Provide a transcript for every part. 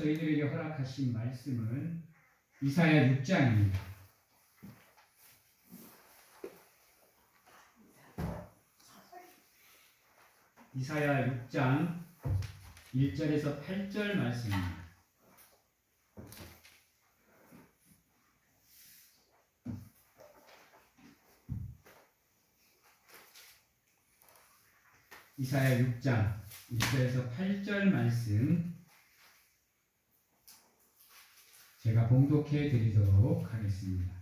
저희들에게 허락하신 말씀은 이사야 6장입니다. 이사야 6장 1절에서 8절 말씀입니다. 이사야 6장 1절에서 8절 말씀 제가 봉독해 드리도록 하겠습니다.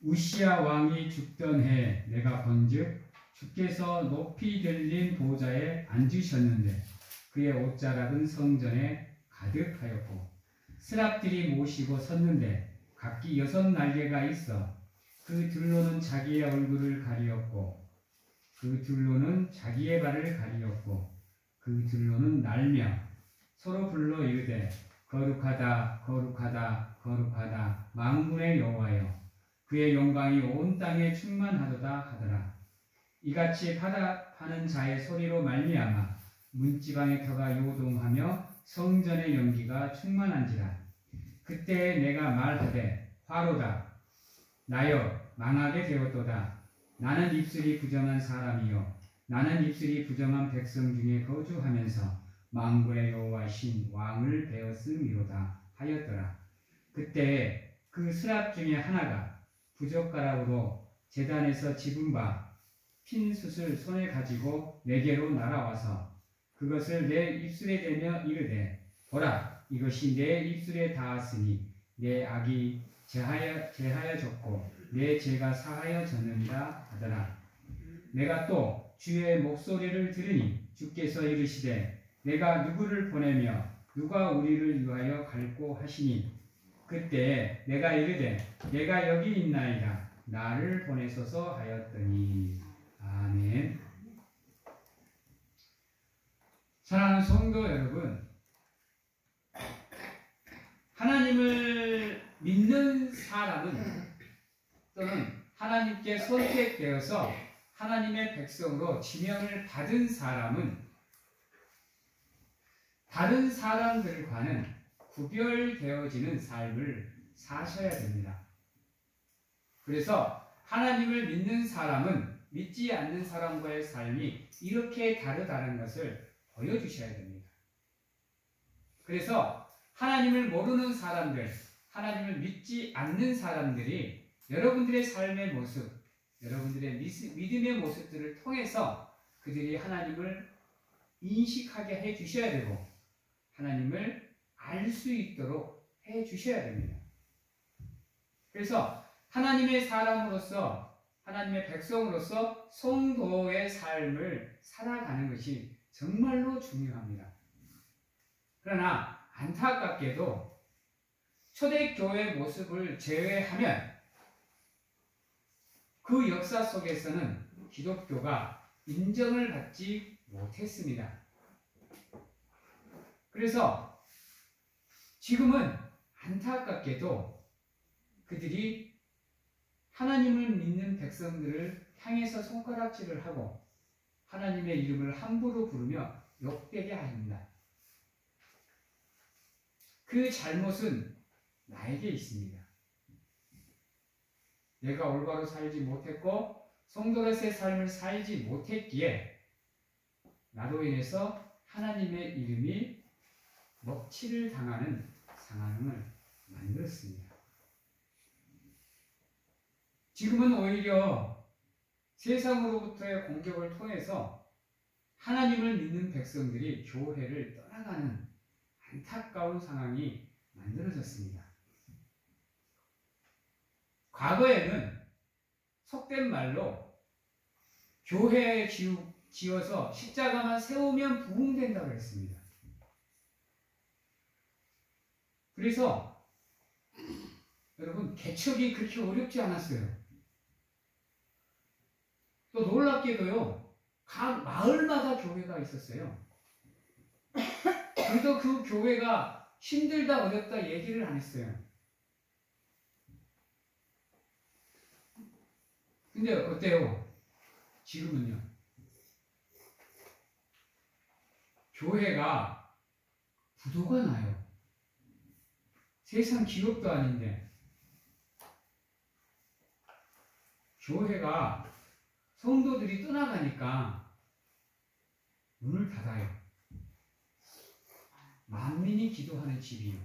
우시야 왕이 죽던 해 내가 본즉 주께서 높이 들린 보좌에 앉으셨는데 그의 옷자락은 성전에 가득하였고 스랍들이 모시고 섰는데 각기 6날개가 있어 그 둘로는 자기의 얼굴을 가리었고 그 둘로는 자기의 발을 가리었고 그 둘로는 날며 서로 불러 이르되 거룩하다 거룩하다 거룩하다 만군의 여호와여 그의 영광이 온 땅에 충만하도다 하더라. 이같이 파는 자의 소리로 말미암아 문지방의 터가 요동하며 성전의 연기가 충만한지라. 그때 내가 말하되 화로다 나여 망하게 되었도다. 나는 입술이 부정한 사람이요 나는 입술이 부정한 백성 중에 거주하면서 만군의 여호와신 왕을 배웠음이로다 하였더라. 그때 그 스랍 중에 하나가 부젓가락으로 제단에서 집은 바 핀 숯을 손에 가지고 내게로 날아와서 그것을 내 입술에 대며 이르되 보라 이것이 내 입술에 닿았으니 내 악이 제하여졌고 내 죄가 사하여졌느니라 하더라. 내가 또 주의 목소리를 들으니 주께서 이르시되 내가 누구를 보내며 누가 우리를 위하여 갈고 하시니 그때 내가 이르되 내가 여기 있나이다 나를 보내소서 하였더니. 아멘. 사랑하는 성도 여러분, 하나님을 믿는 사람은 또는 하나님께 선택되어서 하나님의 백성으로 지명을 받은 사람은 다른 사람들과는 구별되어지는 삶을 사셔야 됩니다. 그래서 하나님을 믿는 사람은 믿지 않는 사람과의 삶이 이렇게 다르다는 것을 보여주셔야 됩니다. 그래서 하나님을 모르는 사람들, 하나님을 믿지 않는 사람들이 여러분들의 삶의 모습, 여러분들의 믿음의 모습들을 통해서 그들이 하나님을 인식하게 해주셔야 되고 하나님을 알 수 있도록 해주셔야 됩니다. 그래서 하나님의 사람으로서 하나님의 백성으로서 성도의 삶을 살아가는 것이 정말로 중요합니다. 그러나 안타깝게도 초대교회 모습을 제외하면 그 역사 속에서는 기독교가 인정을 받지 못했습니다. 그래서 지금은 안타깝게도 그들이 하나님을 믿는 백성들을 향해서 손가락질을 하고 하나님의 이름을 함부로 부르며 욕되게 합니다. 그 잘못은 나에게 있습니다. 내가 올바로 살지 못했고 성도로서의 삶을 살지 못했기에 나로 인해서 하나님의 이름이 먹칠을 당하는 상황을 만들었습니다. 지금은 오히려 세상으로부터의 공격을 통해서 하나님을 믿는 백성들이 교회를 떠나가는 안타까운 상황이 만들어졌습니다. 과거에는 속된 말로 교회에 지어서 십자가만 세우면 부흥된다고 했습니다. 그래서 여러분 개척이 그렇게 어렵지 않았어요. 또 놀랍게도요, 각 마을마다 교회가 있었어요. 그래도 그 교회가 힘들다 어렵다 얘기를 안 했어요. 근데 어때요? 지금은요. 교회가 부도가 나요. 세상 기업도 아닌데 교회가 성도들이 떠나가니까 문을 닫아요. 만민이 기도하는 집이요.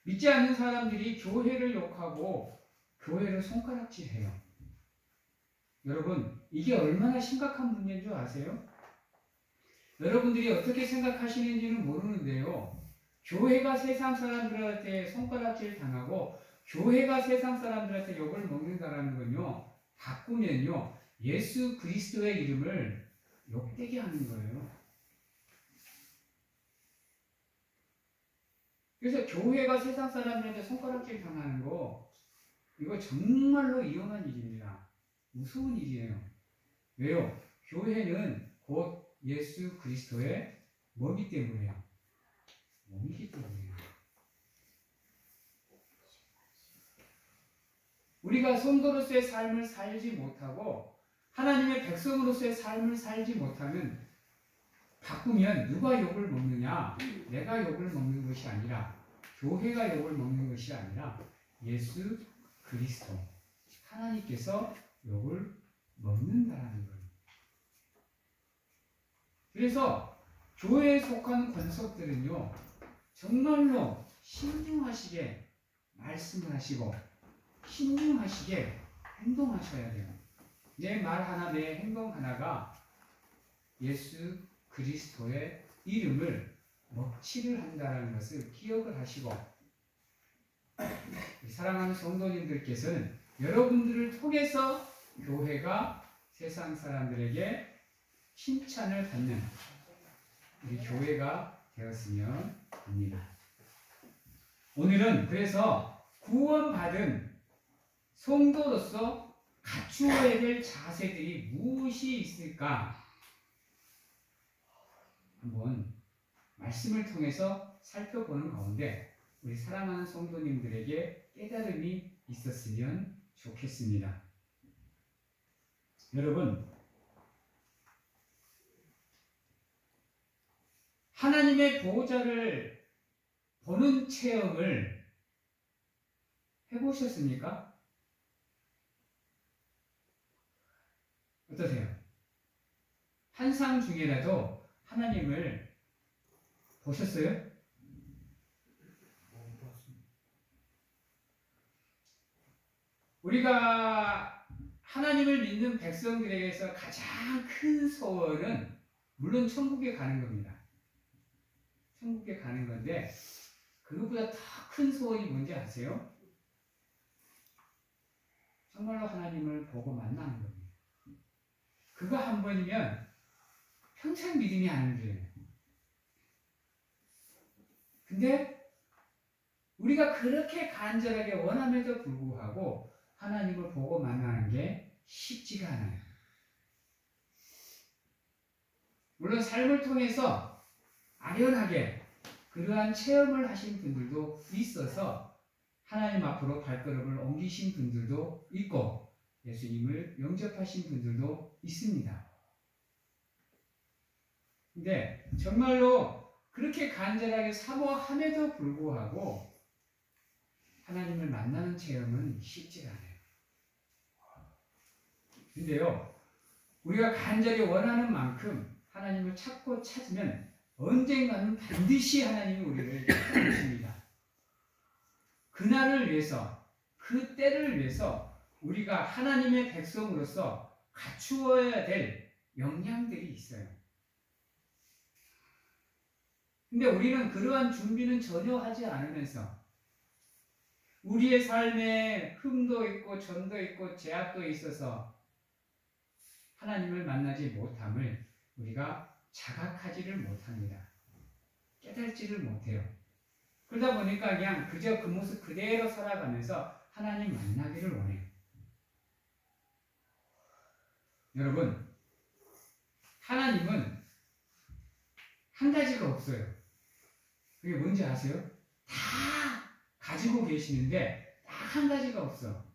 믿지 않는 사람들이 교회를 욕하고 교회를 손가락질해요. 여러분, 이게 얼마나 심각한 문제인 줄 아세요? 여러분들이 어떻게 생각하시는지는 모르는데요. 교회가 세상 사람들한테 손가락질 당하고 교회가 세상 사람들한테 욕을 먹는다는 건요. 바꾸면요. 예수 그리스도의 이름을 욕되게 하는 거예요. 그래서 교회가 세상 사람들한테 손가락질 당하는 거 이거 정말로 위험한 일입니다. 무서운 일이에요. 왜요? 교회는 곧 예수 그리스도의 몸이기 때문에요. 몸이기 때문에요. 우리가 성도로서의 삶을 살지 못하고 하나님의 백성으로서의 삶을 살지 못하면 바꾸면 누가 욕을 먹느냐? 내가 욕을 먹는 것이 아니라 교회가 욕을 먹는 것이 아니라 예수 그리스도 하나님께서 욕을 먹는다라는 거예요. 그래서 교회에 속한 권속들은요 정말로 신중하시게 말씀을 하시고 신중하시게 행동하셔야 돼요. 내 말 하나 내 행동 하나가 예수 그리스도의 이름을 먹칠을 한다는 것을 기억을 하시고 사랑하는 성도님들께서는 여러분들을 통해서 교회가 세상 사람들에게 칭찬을 받는 우리 교회가 되었으면 합니다. 오늘은 그래서 구원받은 성도로서 갖추어야 될 자세들이 무엇이 있을까? 한번 말씀을 통해서 살펴보는 가운데 우리 사랑하는 성도님들에게 깨달음이 있었으면 좋겠습니다. 여러분, 하나님의 보호자를 보는 체험을 해보셨습니까? 어떠세요? 환상 중이라도 하나님을 보셨어요? 우리가 하나님을 믿는 백성들에게서 가장 큰 소원은 물론 천국에 가는 겁니다. 천국에 가는 건데 그것보다 더 큰 소원이 뭔지 아세요? 정말로 하나님을 보고 만나는 겁니다. 그거 한 번이면 평생 믿음이 안 돼요. 근데 우리가 그렇게 간절하게 원함에도 불구하고 하나님을 보고 만나는 게 쉽지가 않아요. 물론 삶을 통해서 아련하게 그러한 체험을 하신 분들도 있어서 하나님 앞으로 발걸음을 옮기신 분들도 있고 예수님을 영접하신 분들도 있습니다. 근데 정말로 그렇게 간절하게 사모함에도 불구하고 하나님을 만나는 체험은 쉽지가 않아요. 근데요, 우리가 간절히 원하는 만큼 하나님을 찾고 찾으면 언젠가는 반드시 하나님이 우리를 부르십니다. 그날을 위해서, 그 때를 위해서 우리가 하나님의 백성으로서 갖추어야 될 역량들이 있어요. 근데 우리는 그러한 준비는 전혀 하지 않으면서 우리의 삶에 흠도 있고 점도 있고 제약도 있어서 하나님을 만나지 못함을 우리가 자각하지를 못합니다. 깨달지를 못해요. 그러다 보니까 그냥 그저 그 모습 그대로 살아가면서 하나님 만나기를 원해요. 여러분, 하나님은 한 가지가 없어요. 그게 뭔지 아세요? 다 가지고 계시는데 딱 한 가지가 없어.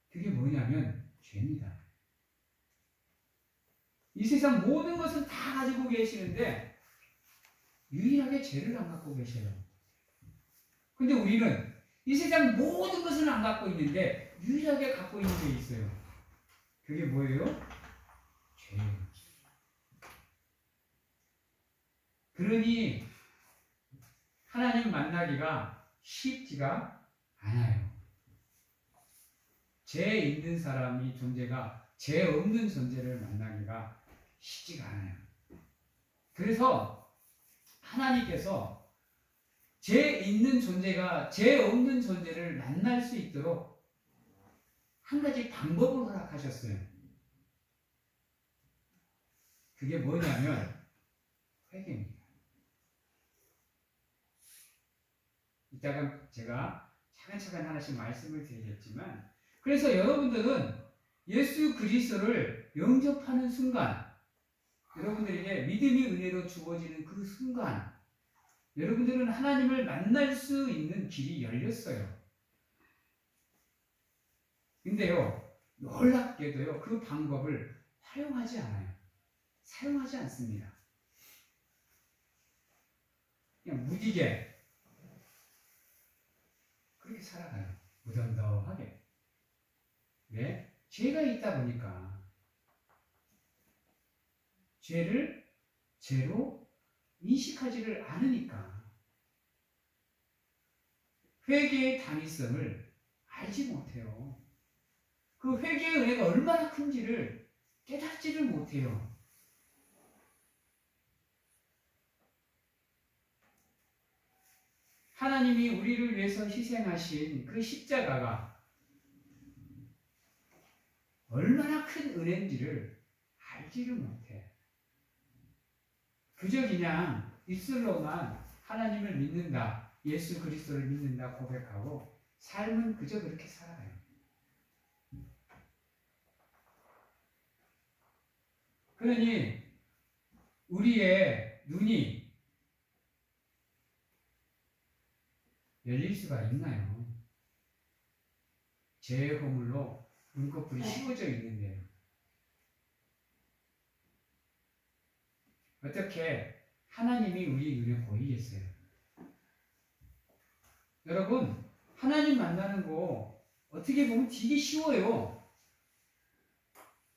그게 뭐냐면 죄입니다. 이 세상 모든 것을 다 가지고 계시는데 유일하게 죄를 안 갖고 계셔요. 근데 우리는 이 세상 모든 것을 안 갖고 있는데 유일하게 갖고 있는 게 있어요. 그게 뭐예요? 죄예요. 그러니 하나님 만나기가 쉽지가 않아요. 죄 있는 사람이 존재가 죄 없는 존재를 만나기가 쉽지가 않아요. 그래서 하나님께서 죄 있는 존재가 죄 없는 존재를 만날 수 있도록 한 가지 방법을 허락하셨어요. 그게 뭐냐면 회개입니다. 이따가 제가 차근차근 하나씩 말씀을 드리겠지만, 그래서 여러분들은 예수 그리스도를 영접하는 순간, 여러분들에게 믿음이 은혜로 주어지는 그 순간, 여러분들은 하나님을 만날 수 있는 길이 열렸어요. 근데요, 놀랍게도요, 그 방법을 활용하지 않아요. 사용하지 않습니다. 그냥 무디게 그렇게 살아가요. 무던덕하게. 왜? 죄가 있다 보니까 죄를 죄로 인식하지를 않으니까 회개의 당위성을 알지 못해요. 그 회개의 은혜가 얼마나 큰지를 깨닫지를 못해요. 하나님이 우리를 위해서 희생하신 그 십자가가 얼마나 큰 은혜인지를 알지를 못해. 그저 그냥 입술로만 하나님을 믿는다, 예수 그리스도를 믿는다 고백하고 삶은 그저 그렇게 살아요. 그러니 우리의 눈이 열릴 수가 있나요? 죄의 허물로 눈꺼풀이 씌워져 있는데요. 어떻게 하나님이 우리 눈에 보이겠어요? 여러분, 하나님 만나는 거 어떻게 보면 되게 쉬워요.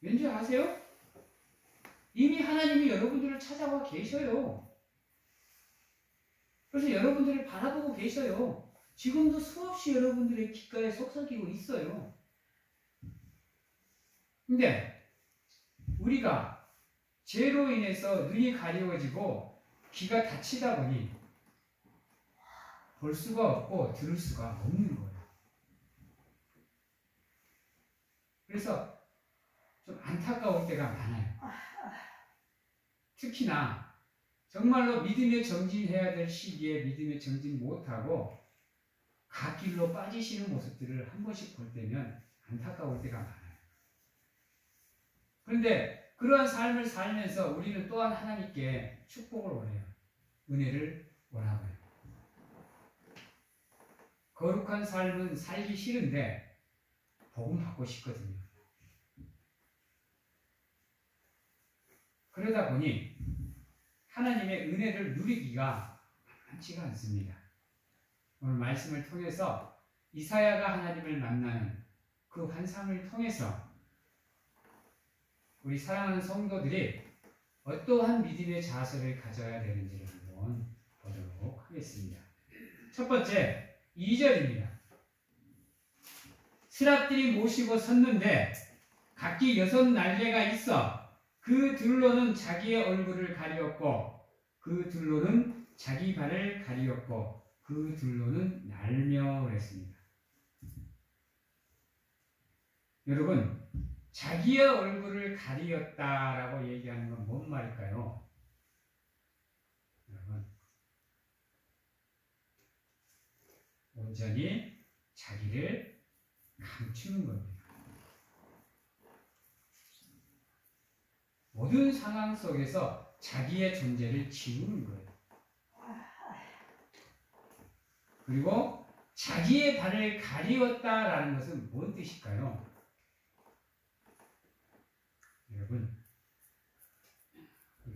왠지 아세요? 이미 하나님이 여러분들을 찾아와 계셔요. 그래서 여러분들을 바라보고 계셔요. 지금도 수없이 여러분들의 귓가에 속삭이고 있어요. 근데 우리가 죄로 인해서 눈이 가려워지고 귀가 닫히다 보니 볼 수가 없고 들을 수가 없는 거예요. 그래서 좀 안타까울 때가 많아요. 특히나 정말로 믿음에 정진해야 될 시기에 믿음에 정진 못하고 갓길로 빠지시는 모습들을 한 번씩 볼 때면 안타까울 때가 많아요. 그런데 그러한 삶을 살면서 우리는 또한 하나님께 축복을 원해요. 은혜를 원하고요. 거룩한 삶은 살기 싫은데 복음 받고 싶거든요. 그러다 보니 하나님의 은혜를 누리기가 많지가 않습니다. 오늘 말씀을 통해서 이사야가 하나님을 만나는 그 환상을 통해서 우리 사랑하는 성도들이 어떠한 믿음의 자세를 가져야 되는지를 한번 보도록 하겠습니다. 첫 번째, 2절입니다. 스랍들이 모시고 섰는데 각기 6날개가 있어 그 둘로는 자기의 얼굴을 가리었고 그 둘로는 자기 발을 가리었고 그 둘로는 날며 그랬습니다. 여러분, 자기의 얼굴을 가리었다라고 얘기하는 건 뭔 말일까요? 여러분, 온전히 자기를 감추는 겁니다. 모든 상황 속에서 자기의 존재를 지우는 거예요. 그리고 자기의 발을 가리웠다라는 것은 뭔 뜻일까요? 여러분,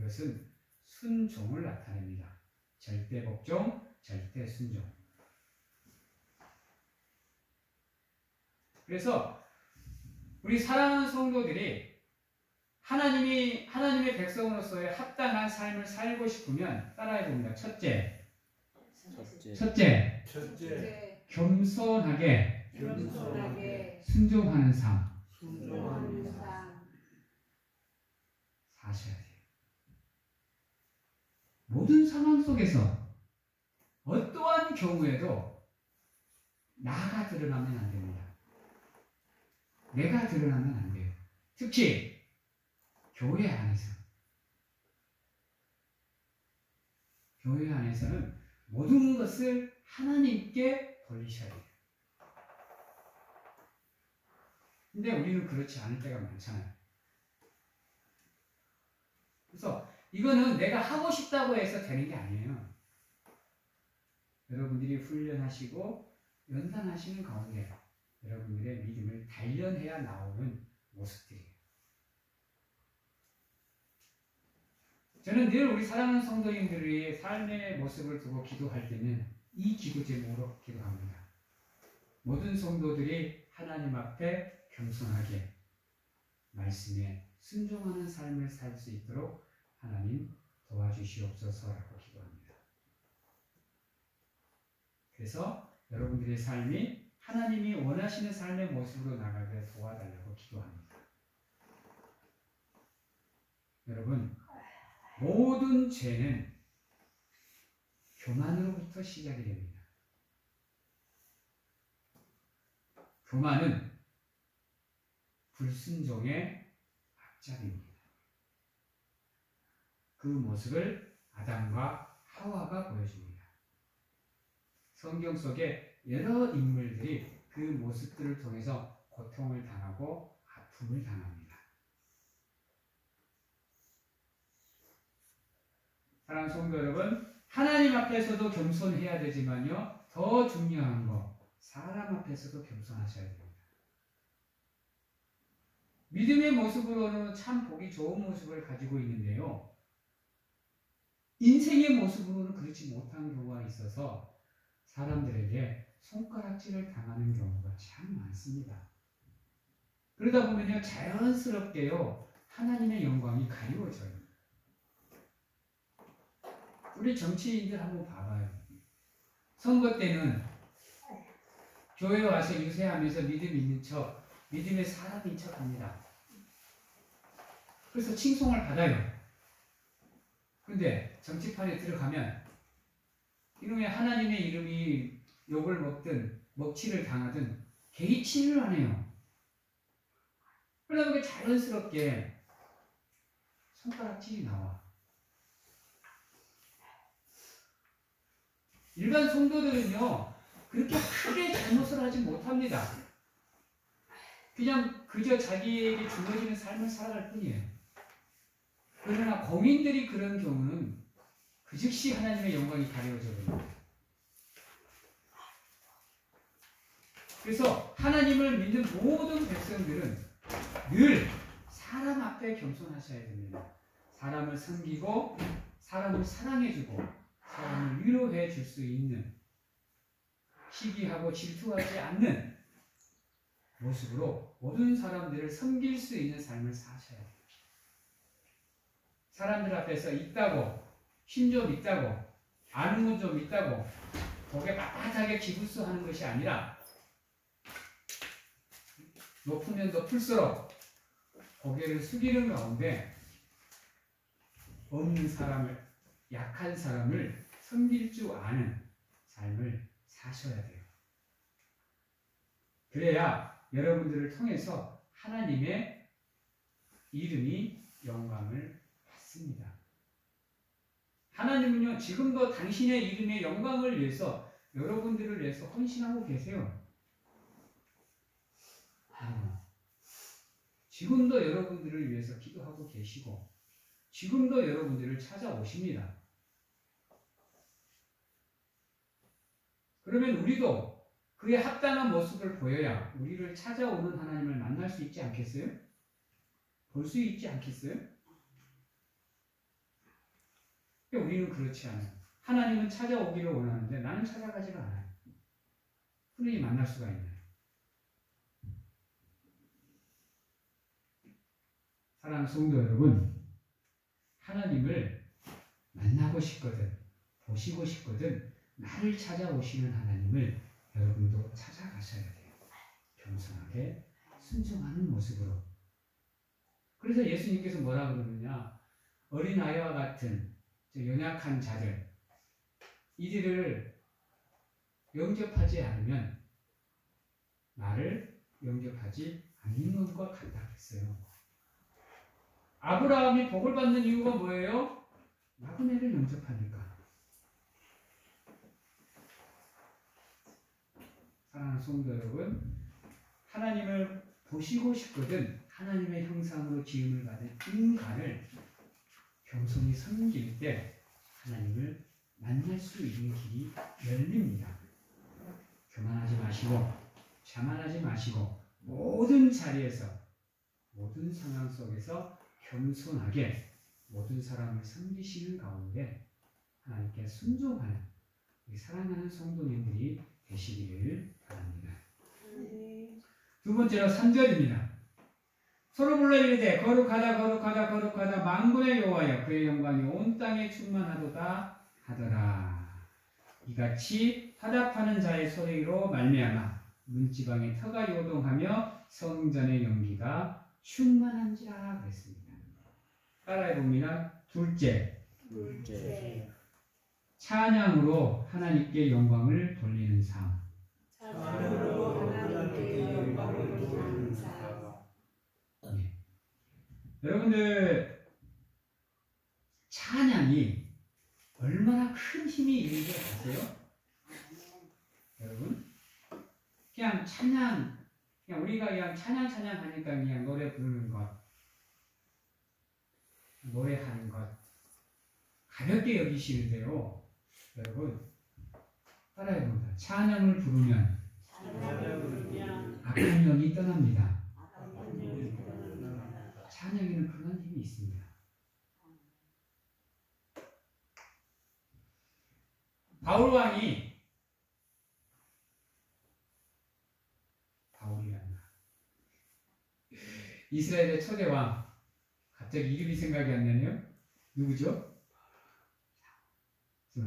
이것은 순종을 나타냅니다. 절대 복종, 절대 순종. 그래서 우리 사랑하는 성도들이 하나님의 백성으로서의 합당한 삶을 살고 싶으면 따라해 봅니다. 첫째, 겸손하게 순종하는 삶 사셔야 돼요. 모든 상황 속에서 어떠한 경우에도 나가 드러나면 안 됩니다. 내가 드러나면 안 돼요. 특히 교회 안에서는 모든 것을 하나님께 돌리셔야 돼요. 근데 우리는 그렇지 않을 때가 많잖아요. 그래서 이거는 내가 하고 싶다고 해서 되는 게 아니에요. 여러분들이 훈련하시고 연단하시는 가운데 여러분들의 믿음을 단련해야 나오는 모습들이에요. 저는 늘 우리 사랑하는 성도님들의 삶의 모습을 두고 기도할 때는 이 기도 제목으로 기도합니다. 모든 성도들이 하나님 앞에 겸손하게 말씀에 순종하는 삶을 살 수 있도록 하나님 도와주시옵소서라고 기도합니다. 그래서 여러분들의 삶이 하나님이 원하시는 삶의 모습으로 나가게 도와달라고 기도합니다. 여러분, 모든 죄는 교만으로부터 시작이 됩니다. 교만은 불순종의 앞잡이입니다. 그 모습을 아담과 하와가 보여줍니다. 성경 속에 여러 인물들이 그 모습들을 통해서 고통을 당하고 아픔을 당합니다. 사랑하는 성도 여러분, 하나님 앞에서도 겸손해야 되지만요, 더 중요한 거, 사람 앞에서도 겸손하셔야 됩니다. 믿음의 모습으로는 참 보기 좋은 모습을 가지고 있는데요, 인생의 모습으로는 그렇지 못한 경우가 있어서 사람들에게 손가락질을 당하는 경우가 참 많습니다. 그러다 보면요, 자연스럽게요, 하나님의 영광이 가리워져요. 우리 정치인들 한번 봐봐요. 선거 때는 교회에 와서 유세하면서 믿음 있는 척, 믿음의 사람인 척 합니다. 그래서 칭송을 받아요. 근데 정치판에 들어가면 이놈의 하나님의 이름이 욕을 먹든 먹칠을 당하든 개의치를 안 해요. 그러다 보니까 자연스럽게 손가락질이 나와. 일반 성도들은요, 그렇게 크게 잘못을 하지 못합니다. 그냥 그저 자기에게 주어지는 삶을 살아갈 뿐이에요. 그러나 공인들이 그런 경우는 그 즉시 하나님의 영광이 가려져 버립니다. 그래서 하나님을 믿는 모든 백성들은 늘 사람 앞에 겸손하셔야 됩니다. 사람을 섬기고 사람을 사랑해주고 사람을 위로해 줄 수 있는, 시기하고 질투하지 않는 모습으로 모든 사람들을 섬길 수 있는 삶을 사셔야 돼요. 사람들 앞에서 있다고, 힘 좀 있다고, 아는 건 좀 있다고 고개 빳빳하게 기부스하는 것이 아니라 높으면 높을수록 고개를 숙이는 가운데 없는 사람을, 약한 사람을 섬길 줄 아는 삶을 사셔야 돼요. 그래야 여러분들을 통해서 하나님의 이름이 영광을 받습니다. 하나님은요, 지금도 당신의 이름의 영광을 위해서, 여러분들을 위해서 헌신하고 계세요. 지금도 여러분들을 위해서 기도하고 계시고, 지금도 여러분들을 찾아오십니다. 그러면 우리도 그의 합당한 모습을 보여야 우리를 찾아오는 하나님을 만날 수 있지 않겠어요? 볼 수 있지 않겠어요? 근데 우리는 그렇지 않아요. 하나님은 찾아오기를 원하는데 나는 찾아가지가 않아요. 흔히 만날 수가 있나요? 사랑하는 성도 여러분, 하나님을 만나고 싶거든, 보시고 싶거든, 나를 찾아오시는 하나님을 여러분도 찾아가셔야 돼요. 겸손하게 순종하는 모습으로. 그래서 예수님께서 뭐라 그러느냐, 어린아이와 같은 연약한 자들, 이들을 영접하지 않으면 나를 영접하지 않는 것과 같다 그랬어요. 아브라함이 복을 받는 이유가 뭐예요? 나그네를 영접하니까. 사랑하는 성도 여러분, 하나님을 보시고 싶거든 하나님의 형상으로 지음을 받은 인간을 겸손히 섬길 때 하나님을 만날 수 있는 길이 열립니다. 교만하지 마시고 자만하지 마시고 모든 자리에서 모든 상황 속에서 겸손하게 모든 사람을 섬기시는 가운데 하나님께 순종하는 우리 사랑하는 성도님들이 되시기를 바랍니다. 두 번째로 3절입니다. 서로 불러 이르되 거룩하다 거룩하다 거룩하다 만군의 여호와여 그의 영광이 온 땅에 충만하도다 하더라. 이같이 화답하는 자의 소리로 말미암아 문지방의 터가 요동하며 성전의 연기가 충만한지라 그랬습니다. 따라해 봅니다. 둘째. 찬양으로 하나님께 영광을 돌리는 삶. 네. 여러분들 찬양이 얼마나 큰 힘이 있는지 아세요? 여러분 그냥 찬양, 그냥 우리가 그냥 찬양 하니까 그냥 노래 부르는 것, 노래하는 것 가볍게 여기시는데요. 여러분 따라해봅니다. 찬양을 부르면 악한 영이 떠납니다. 찬양에는 그런 힘이 있습니다. 바울이란다. 이스라엘의 초대 왕, 갑자기 이름이 생각이 안 나네요. 누구죠?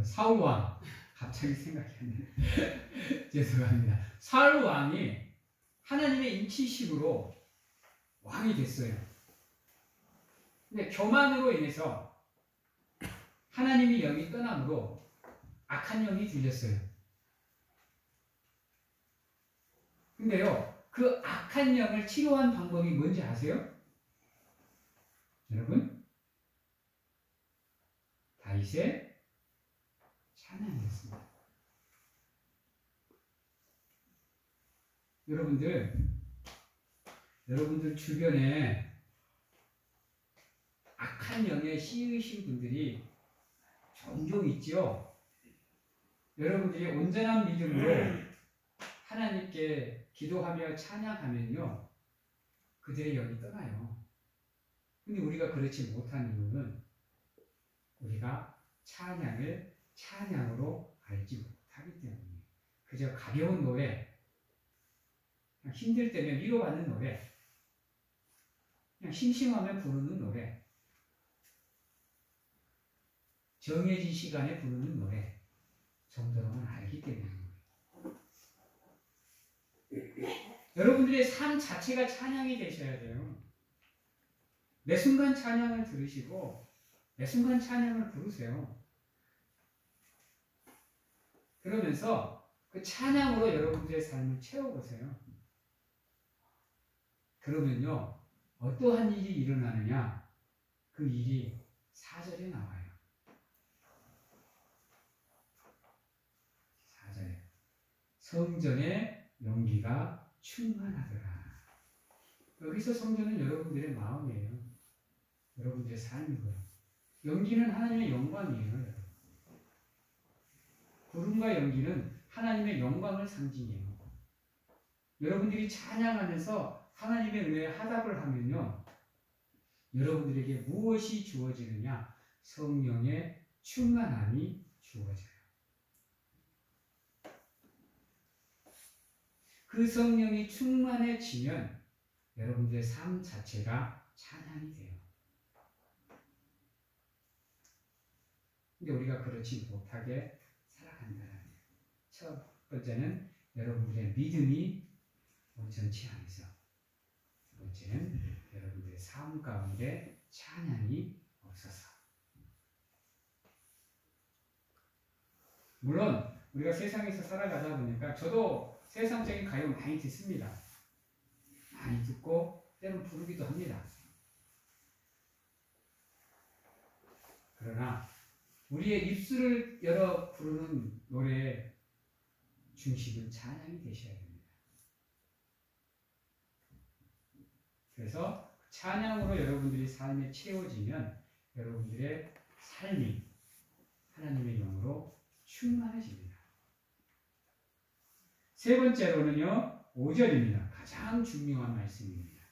사울 왕. 갑자기 생각이 안 나네요. 죄송합니다. 사울 왕이 하나님의 인치심으로 왕이 됐어요. 근데 교만으로 인해서 하나님의 영이 떠남으로 악한 영이 들렸어요. 근데요, 그 악한 영을 치료한 방법이 뭔지 아세요? 여러분? 다윗의 찬양이었습니다. 여러분들 주변에 악한 영에 씌으신 분들이 종종 있죠? 여러분들이 온전한 믿음으로 하나님께 기도하며 찬양하면요, 그들의 영이 떠나요. 근데 우리가 그렇지 못한 이유는 우리가 찬양을 찬양으로 알지 못하기 때문이에요. 그저 가벼운 노래, 그냥 힘들 때면 위로받는 노래, 그냥 심심하면 부르는 노래, 정해진 시간에 부르는 노래 정도로만 알기 때문입니다. 여러분들의 삶 자체가 찬양이 되셔야 돼요. 매 순간 찬양을 들으시고 매 순간 찬양을 부르세요. 그러면서 그 찬양으로 여러분들의 삶을 채워보세요. 그러면요, 어떠한 일이 일어나느냐? 그 일이 4절에 나와요. 4절에 성전의 연기가 충만하더라. 여기서 성전은 여러분들의 마음이에요. 여러분들의 삶이고요. 연기는 하나님의 영광이에요. 구름과 연기는 하나님의 영광을 상징해요. 여러분들이 찬양하면서 하나님의 은혜에 화답을 하면요, 여러분들에게 무엇이 주어지느냐? 성령의 충만함이 주어져요. 그 성령이 충만해지면 여러분들의 삶 자체가 찬양이 돼요. 근데 우리가 그렇지 못하게 살아간다는 거예요. 첫 번째는 여러분들의 믿음이 온전치 않아서, 두 번째는 여러분들의 삶 가운데 찬양이 없어서. 물론 우리가 세상에서 살아가다 보니까 저도 세상적인 가요 많이 듣습니다. 많이 듣고 때로는 부르기도 합니다. 그러나 우리의 입술을 열어 부르는 노래의 중심은 찬양이 되셔야 됩니다. 그래서 찬양으로 여러분들이 삶에 채워지면 여러분들의 삶이 하나님의 영으로 충만해집니다. 세 번째로는요, 5절입니다. 가장 중요한 말씀입니다.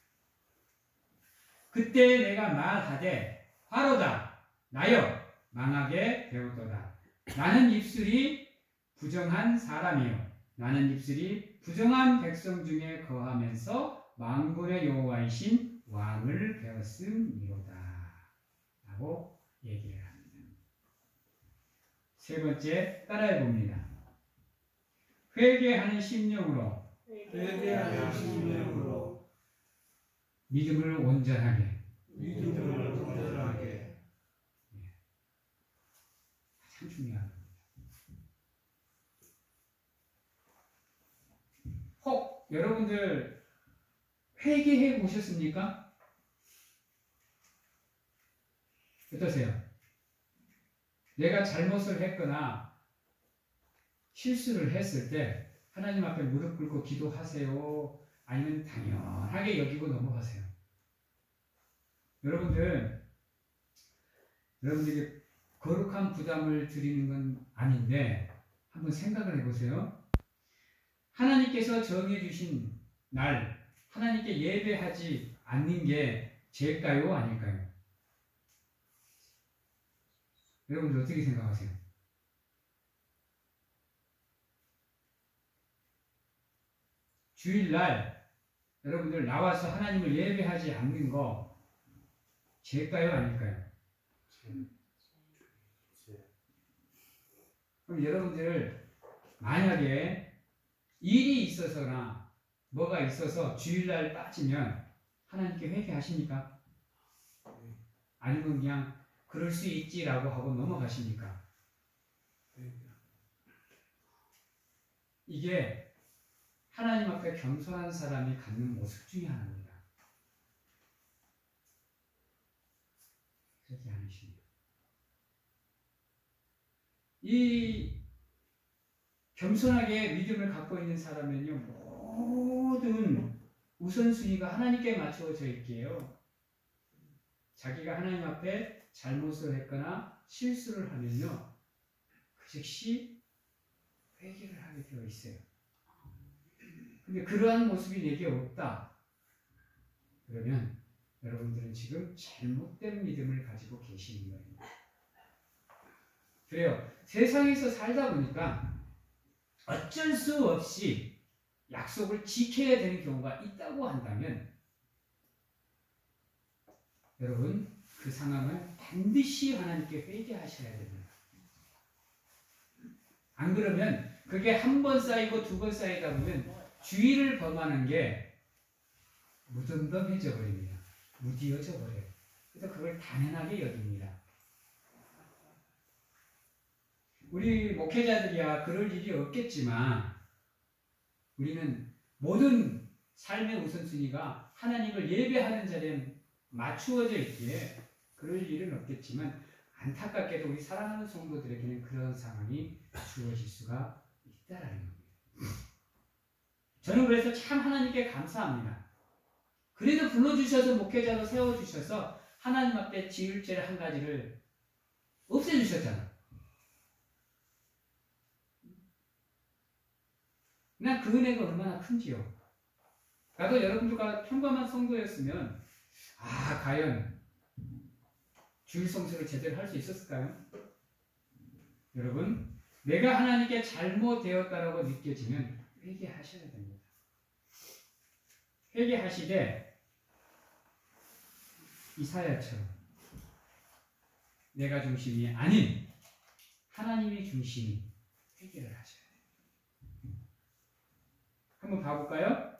그때 내가 말하되 화로다 나여 망하게 되었도다. 나는 입술이 부정한 사람이요 나는 입술이 부정한 백성 중에 거하면서 만군의 여호와이신 왕을 배웠음이로다 라고 얘기를 합니다. 세 번째 따라해 봅니다. 회개하는 심령으로 믿음을 온전하게 가장 중요한 겁니다. 혹 여러분들 회개해 보셨습니까? 어떠세요? 내가 잘못을 했거나 실수를 했을 때 하나님 앞에 무릎 꿇고 기도하세요? 아니면 당연하게 여기고 넘어가세요? 여러분들이 거룩한 부담을 드리는 건 아닌데 한번 생각을 해보세요. 하나님께서 정해주신 날 하나님께 예배하지 않는 게 죄일까요? 아닐까요? 여러분들 어떻게 생각하세요? 주일날 여러분들 나와서 하나님을 예배하지 않는 거 죄일까요? 아닐까요? 그럼 여러분들 만약에 일이 있어서나 뭐가 있어서 주일날 빠지면 하나님께 회개하십니까? 아니면 그냥 그럴 수 있지라고 하고 넘어가십니까? 이게 하나님 앞에 겸손한 사람이 갖는 모습 중에 하나입니다. 그렇게 않으십니다. 이 겸손하게 믿음을 갖고 있는 사람은요, 모든 우선순위가 하나님께 맞춰져 있게요. 자기가 하나님 앞에 잘못을 했거나 실수를 하면요, 그 즉시 회개를 하게 되어 있어요. 근데 그러한 모습이 내게 없다. 그러면 여러분들은 지금 잘못된 믿음을 가지고 계시는 거예요. 그래요. 세상에서 살다 보니까 어쩔 수 없이 약속을 지켜야 되는 경우가 있다고 한다면 여러분 그 상황은 반드시 하나님께 회개하셔야 됩니다. 안 그러면 그게 한 번 쌓이고 두 번 쌓이다 보면 주의를 범하는 게 무덤덤해져 버립니다. 무디어져 버려요. 그래서 그걸 당연하게 여깁니다. 우리 목회자들이야 그럴 일이 없겠지만 우리는 모든 삶의 우선순위가 하나님을 예배하는 자리에 맞추어져 있기에 그럴 일은 없겠지만 안타깝게도 우리 사랑하는 성도들에게는 그런 상황이 주어질 수가 있다라는 겁니다. 저는 그래서 참 하나님께 감사합니다. 그래도 불러주셔서 목회자로 세워주셔서 하나님 앞에 지을 죄 한 가지를 없애주셨잖아. 난 그 은혜가 얼마나 큰지요. 나도 여러분들과 평범한 성도였으면 과연 주일 성수를 제대로 할 수 있었을까요? 여러분, 내가 하나님께 잘못되었다라고 느껴지면 회개하셔야 됩니다. 회개하시되 이사야처럼 내가 중심이 아닌 하나님이 중심이 회개를 하셔야 돼요. 한번 봐볼까요?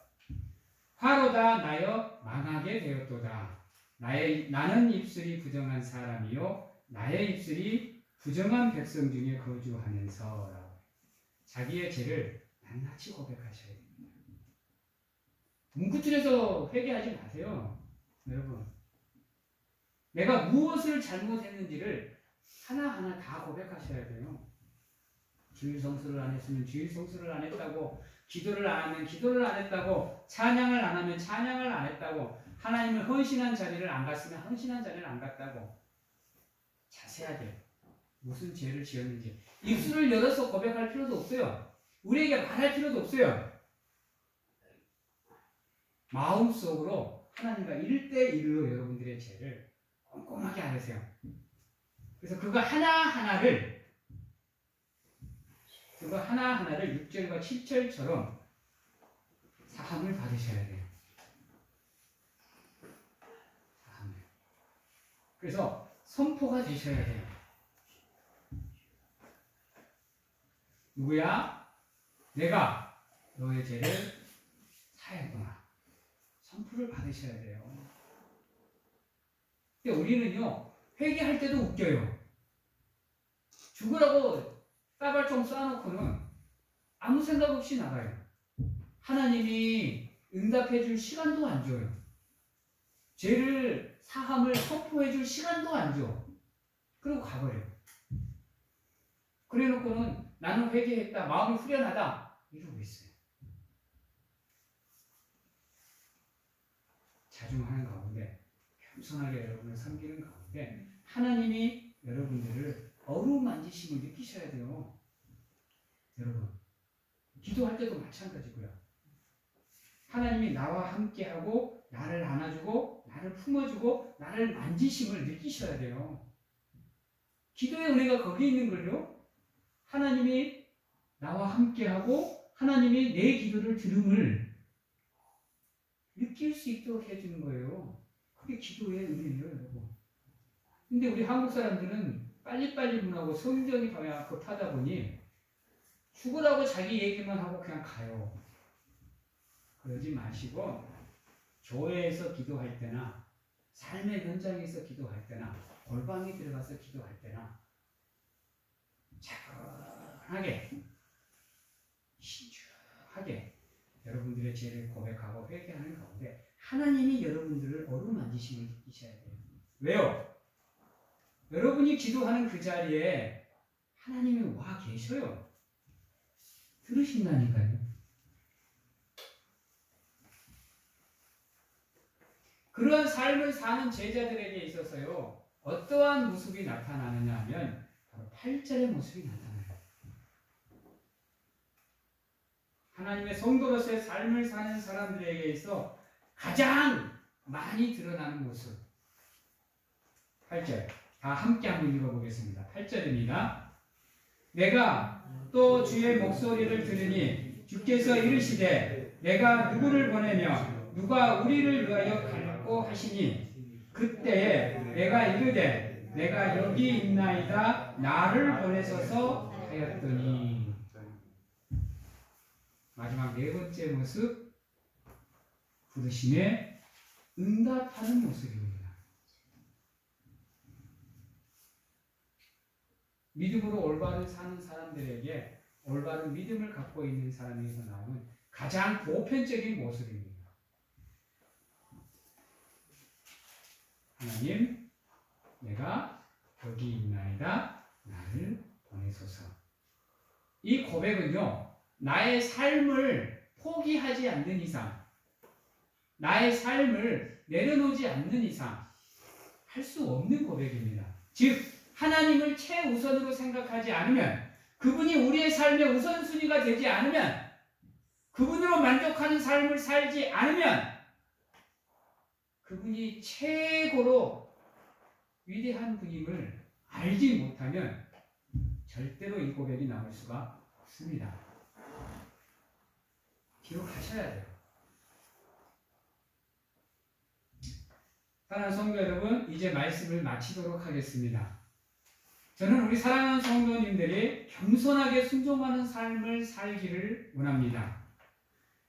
화로다 나여 망하게 되었도다. 나는 입술이 부정한 사람이요 나의 입술이 부정한 백성 중에 거주하면서 자기의 죄를 낱낱이 고백하셔야 됩니다. 문구줄에서 회개하지 마세요. 여러분, 내가 무엇을 잘못했는지를 하나하나 다 고백하셔야 돼요. 주일 성수를 안 했으면 주일 성수를 안 했다고, 기도를 안 하면 기도를 안 했다고, 찬양을 안 하면 찬양을 안 했다고, 하나님을 헌신한 자리를 안 갔으면 헌신한 자리를 안 갔다고 자세하게 무슨 죄를 지었는지 입술을 열어서 고백할 필요도 없어요. 우리에게 말할 필요도 없어요. 마음속으로 하나님과 1대1로 여러분들의 죄를 꼼꼼하게 알으세요. 그래서 그거 하나하나를 6절과 7절처럼 사함을 받으셔야 돼요. 사함을. 그래서 선포가 되셔야 돼요. 누구야? 내가 너의 죄를 사했구나. 선포를 받으셔야 돼요. 근데 우리는요, 회개할 때도 웃겨요. 죽으라고 따발총 쏴놓고는 아무 생각 없이 나가요. 하나님이 응답해 줄 시간도 안 줘요. 죄를 사함을 선포해 줄 시간도 안 줘. 그리고 가버려요. 그래 놓고는 나는 회개했다, 마음이 후련하다 이러고 있어요. 자중하는 가운데, 겸손하게 여러분을 섬기는 가운데 하나님이 여러분들을 어루만지심을 느끼셔야 돼요. 여러분, 기도할 때도 마찬가지고요. 하나님이 나와 함께하고 나를 안아주고 나를 품어주고 나를 만지심을 느끼셔야 돼요. 기도의 은혜가 거기에 있는 걸요. 하나님이 나와 함께하고 하나님이 내 기도를 들음을 느낄 수 있도록 해주는 거예요. 그게 기도의 은혜예요, 여러분. 근데 우리 한국 사람들은 빨리빨리 문하고 성경이 급하다 보니 죽으라고 자기 얘기만 하고 그냥 가요. 그러지 마시고 교회에서 기도할 때나 삶의 현장에서 기도할 때나 골방에 들어가서 기도할 때나 차분하게 신중하게 여러분들의 죄를 고백하고 회개하는 가운데 하나님이 여러분들을 어루만지심을 느끼셔야 돼요. 왜요? 여러분이 기도하는 그 자리에 하나님이 와 계셔요. 들으신다니까요. 그런 삶을 사는 제자들에게 있어서요, 어떠한 모습이 나타나느냐 하면 바로 8절의 모습이 나타나요. 하나님의 성도로서의 삶을 사는 사람들에게 있어 가장 많이 드러나는 모습. 8절. 다 함께 한번 읽어보겠습니다. 8절입니다. 내가 또 주의 목소리를 들으니 주께서 이르시되 내가 누구를 보내며 누가 우리를 위하여 갈고 하시니 그때에 내가 이르되 내가 여기 있나이다 나를 보내소서 하였더니. 마지막 네 번째 모습, 부르심에 응답하는 모습입니다. 믿음으로 올바른 사는 사람들에게 올바른 믿음을 갖고 있는 사람에서 나오는 가장 보편적인 모습입니다. 하나님, 내가 여기 있나이다 나를 보내소서. 이 고백은요, 나의 삶을 포기하지 않는 이상, 나의 삶을 내려놓지 않는 이상 할 수 없는 고백입니다. 즉 하나님을 최우선으로 생각하지 않으면, 그분이 우리의 삶의 우선순위가 되지 않으면, 그분으로 만족하는 삶을 살지 않으면, 그분이 최고로 위대한 분임을 알지 못하면 절대로 이 고백이 나올 수가 없습니다. 기록하셔야 돼요. 사랑하는 성도 여러분, 이제 말씀을 마치도록 하겠습니다. 저는 우리 사랑하는 성도님들이 겸손하게 순종하는 삶을 살기를 원합니다.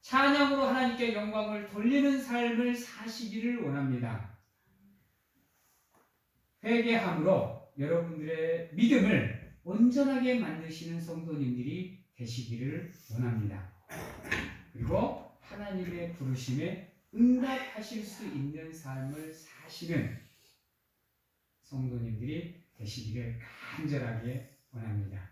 찬양으로 하나님께 영광을 돌리는 삶을 사시기를 원합니다. 회개함으로 여러분들의 믿음을 온전하게 만드시는 성도님들이 되시기를 원합니다. 그리고 하나님의 부르심에 응답하실 수 있는 삶을 사시는 성도님들이 되시기를 간절하게 원합니다.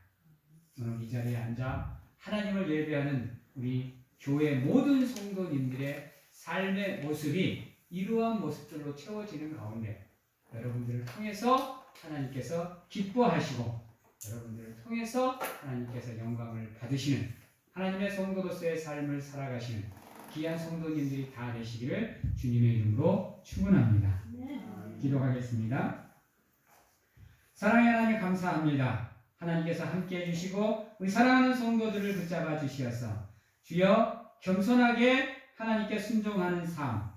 오늘 이 자리에 앉아 하나님을 예배하는 우리 교회 모든 성도님들의 삶의 모습이 이러한 모습들로 채워지는 가운데 여러분들을 통해서 하나님께서 기뻐하시고 여러분들을 통해서 하나님께서 영광을 받으시는 하나님의 성도로서의 삶을 살아가시는 귀한 성도님들이 다 되시기를 주님의 이름으로 축원합니다. 기도하겠습니다. 사랑의 하나님 감사합니다. 하나님께서 함께해 주시고 우리 사랑하는 성도들을 붙잡아 주시어서 주여 겸손하게 하나님께 순종하는 삶,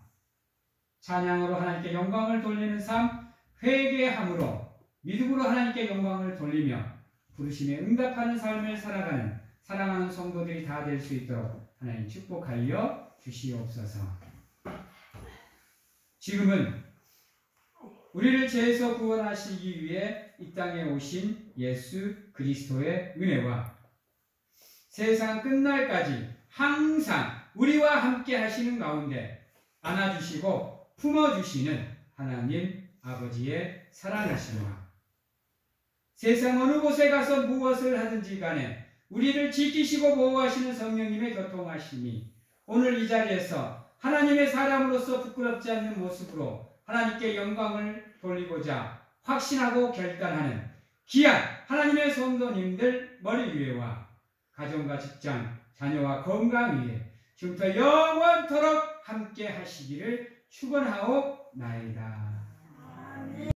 찬양으로 하나님께 영광을 돌리는 삶, 회개함으로 믿음으로 하나님께 영광을 돌리며 부르심에 응답하는 삶을 살아가는 사랑하는 성도들이 다 될 수 있도록 하나님 축복하여 주시옵소서. 지금은 우리를 죄에서 구원하시기 위해 이 땅에 오신 예수 그리스도의 은혜와 세상 끝날까지 항상 우리와 함께 하시는 가운데 안아주시고 품어주시는 하나님 아버지의 사랑하심과 세상 어느 곳에 가서 무엇을 하든지 간에 우리를 지키시고 보호하시는 성령님의 교통하심이 오늘 이 자리에서 하나님의 사람으로서 부끄럽지 않는 모습으로 하나님께 영광을 돌리고자 확신하고 결단하는 귀한 하나님의 성도님들 머리 위에와 가정과 직장, 자녀와 건강 위에 지금부터 영원토록 함께 하시기를 축원하옵나이다.